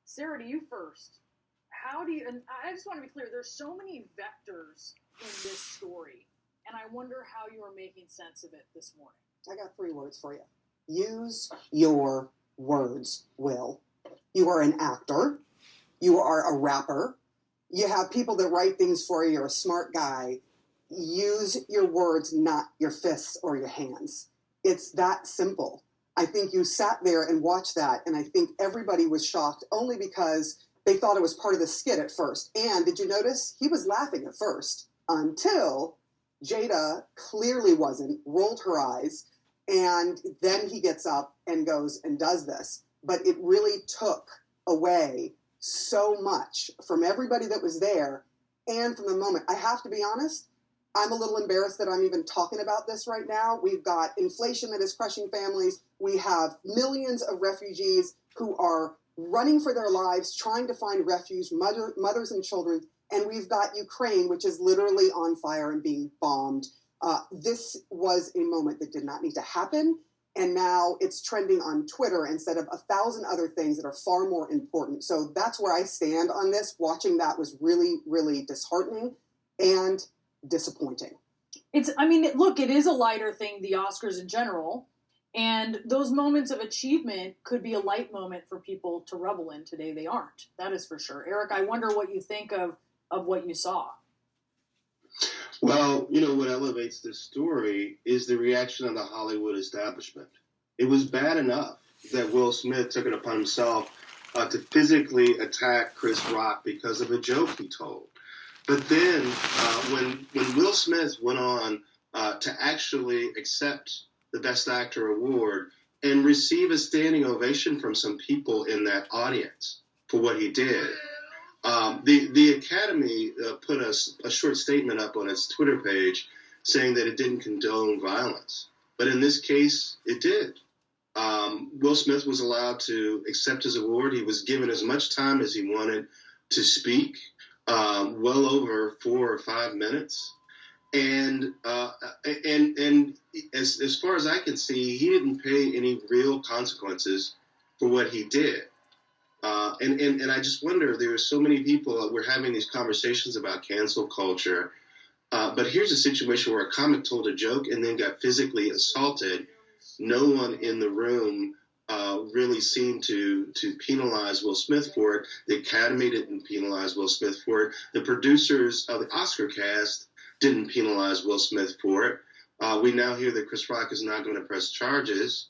Sarah, to you first. How do you, and I just want to be clear, there's so many vectors in this story, and I wonder how you are making sense of it this morning. I got 3 words for you. Use your words, Will. You are an actor. You are a rapper. You have people that write things for you. You're a smart guy. Use your words, not your fists or your hands. It's that simple. I think you sat there and watched that, and I think everybody was shocked only because they thought it was part of the skit at first. And did you notice? He was laughing at first until Jada clearly wasn't, rolled her eyes, and then he gets up and goes and does this. But it really took away so much from everybody that was there and from the moment. I have to be honest, I'm a little embarrassed that I'm even talking about this right now. We've got inflation that is crushing families. We have millions of refugees who are running for their lives, trying to find refuge, mothers and children. And we've got Ukraine, which is literally on fire and being bombed. This was a moment that did not need to happen. And now it's trending on Twitter instead of 1,000 other things that are far more important. So that's where I stand on this. Watching that was really, really disheartening and disappointing. Look, it is a lighter thing, the Oscars in general. And those moments of achievement could be a light moment for people to revel in. Today they aren't. That is for sure. Eric, I wonder what you think of what you saw. Well, what elevates this story is the reaction of the Hollywood establishment. It was bad enough that Will Smith took it upon himself to physically attack Chris Rock because of a joke he told. But then when Will Smith went on to actually accept the Best Actor award and receive a standing ovation from some people in that audience for what he did, the Academy put a short statement up on its Twitter page saying that it didn't condone violence. But in this case, it did. Will Smith was allowed to accept his award. He was given as much time as he wanted to speak, well over 4 or 5 minutes. And as far as I can see, he didn't pay any real consequences for what he did. And I just wonder, there are so many people, we're having these conversations about cancel culture, but here's a situation where a comic told a joke and then got physically assaulted. No one in the room really seemed to penalize Will Smith for it. The Academy didn't penalize Will Smith for it. The producers of the Oscar cast didn't penalize Will Smith for it. We now hear that Chris Rock is not going to press charges.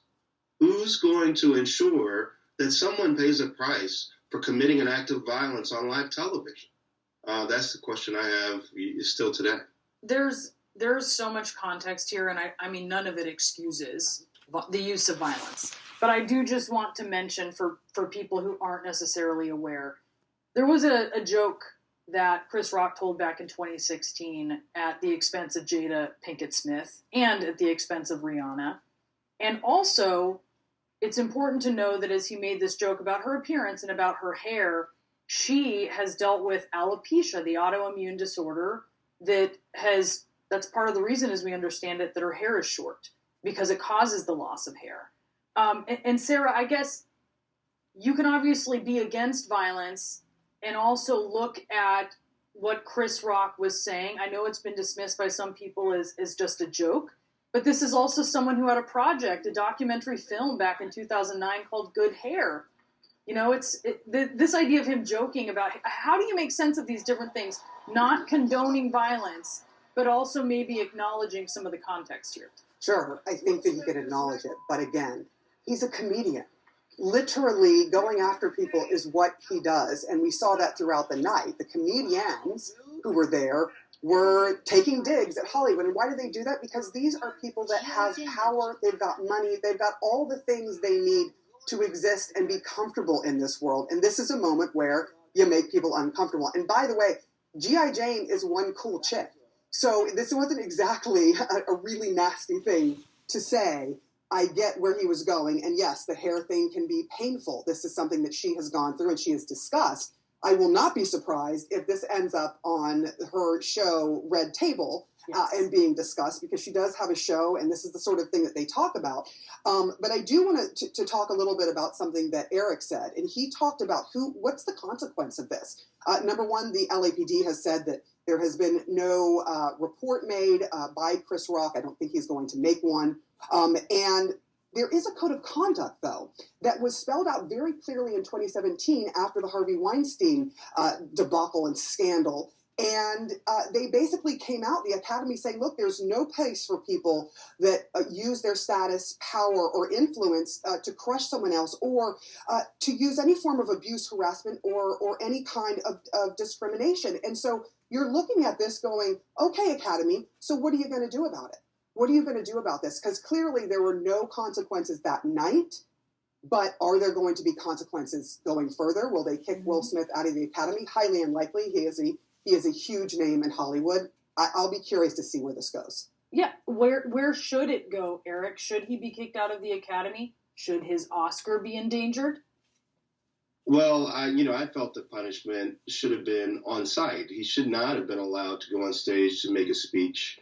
Who's going to ensure that someone pays a price for committing an act of violence on live television? That's the question I have still today. There's so much context here, and I mean, none of it excuses the use of violence. But I do just want to mention for people who aren't necessarily aware, there was a joke that Chris Rock told back in 2016 at the expense of Jada Pinkett Smith and at the expense of Rihanna. And also, it's important to know that as he made this joke about her appearance and about her hair, she has dealt with alopecia, the autoimmune disorder that's part of the reason, as we understand it, that her hair is short, because it causes the loss of hair. And Sarah, I guess you can obviously be against violence and also look at what Chris Rock was saying. I know it's been dismissed by some people as just a joke, but this is also someone who had a project, a documentary film back in 2009 called Good Hair. This idea of him joking about, how do you make sense of these different things? Not condoning violence, but also maybe acknowledging some of the context here. Sure, I think that you can acknowledge it. But again, he's a comedian. Literally going after people is what he does. And we saw that throughout the night. The comedians who were there were taking digs at Hollywood. And why do they do that? Because these are people that have power. They've got money. They've got all the things they need to exist and be comfortable in this world. And this is a moment where you make people uncomfortable. And by the way, G.I. Jane is one cool chick. So this wasn't exactly a really nasty thing to say. I get where he was going. And yes, the hair thing can be painful. This is something that she has gone through and she has discussed. I will not be surprised if this ends up on her show Red Table, Yes. and being discussed, because she does have a show, and this is the sort of thing that they talk about. But I do want to talk a little bit about something that Eric said, and he talked about what's the consequence of this. Number one, the LAPD has said that there has been no report made by Chris Rock. I don't think he's going to make one. And there is a code of conduct, though, that was spelled out very clearly in 2017 after the Harvey Weinstein debacle and scandal. And they basically came out, the Academy, saying, look, there's no place for people that use their status, power, or influence to crush someone else, or to use any form of abuse, harassment, or any kind of discrimination. And so you're looking at this going, okay, Academy, so what are you going to do about it? What are you going to do about this? Because clearly there were no consequences that night, but are there going to be consequences going further? Will they kick Will Smith out of the Academy? Highly unlikely. He is a huge name in Hollywood. I'll be curious to see where this goes. Yeah, where should it go, Eric? Should he be kicked out of the Academy? Should his Oscar be endangered? Well, I felt the punishment should have been on site. He should not have been allowed to go on stage to make a speech.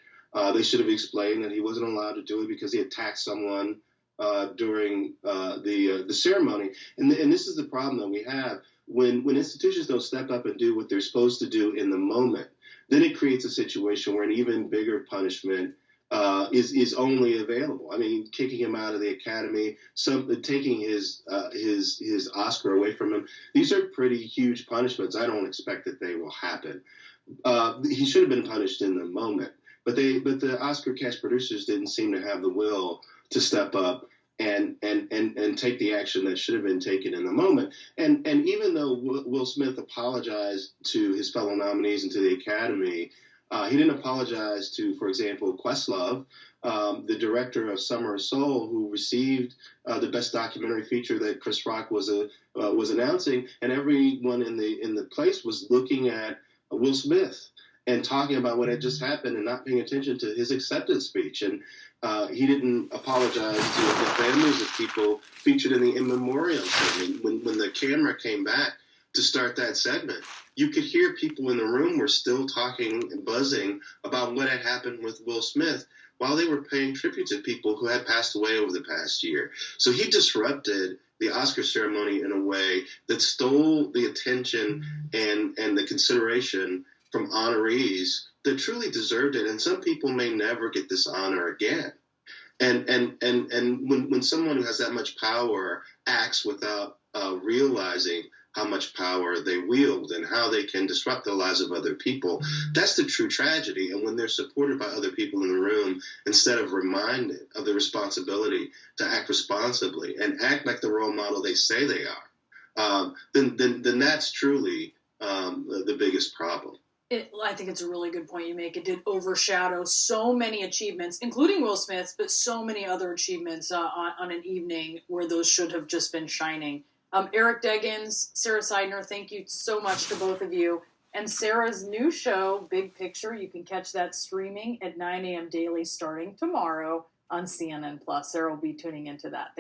They should have explained that he wasn't allowed to do it because he attacked someone during the ceremony. And this is the problem that we have. When institutions don't step up and do what they're supposed to do in the moment, then it creates a situation where an even bigger punishment is only available. I mean, kicking him out of the Academy, taking his Oscar away from him. These are pretty huge punishments. I don't expect that they will happen. He should have been punished in the moment, but the Oscar cast producers didn't seem to have the will to step up and take the action that should have been taken in the moment. And even though Will Smith apologized to his fellow nominees and to the Academy, he didn't apologize to, for example, Questlove, the director of Summer of Soul, who received the best documentary feature that Chris Rock was announcing, and everyone in the place was looking at Will Smith and talking about what had just happened and not paying attention to his acceptance speech. And he didn't apologize to the families of people featured in the in memoriam segment. When the camera came back to start that segment, you could hear people in the room were still talking and buzzing about what had happened with Will Smith while they were paying tribute to people who had passed away over the past year. So he disrupted the Oscar ceremony in a way that stole the attention and the consideration from honorees that truly deserved it. And some people may never get this honor again. And when someone who has that much power acts without realizing how much power they wield and how they can disrupt the lives of other people, that's the true tragedy. And when they're supported by other people in the room, instead of reminded of the responsibility to act responsibly and act like the role model they say they are, then that's truly the biggest problem. I think it's a really good point you make. It did overshadow so many achievements, including Will Smith's, but so many other achievements on an evening where those should have just been shining. Eric Deggans, Sara Sidner, thank you so much to both of you. And Sarah's new show, Big Picture, you can catch that streaming at 9 a.m. daily starting tomorrow on CNN+. Sarah will be tuning into that.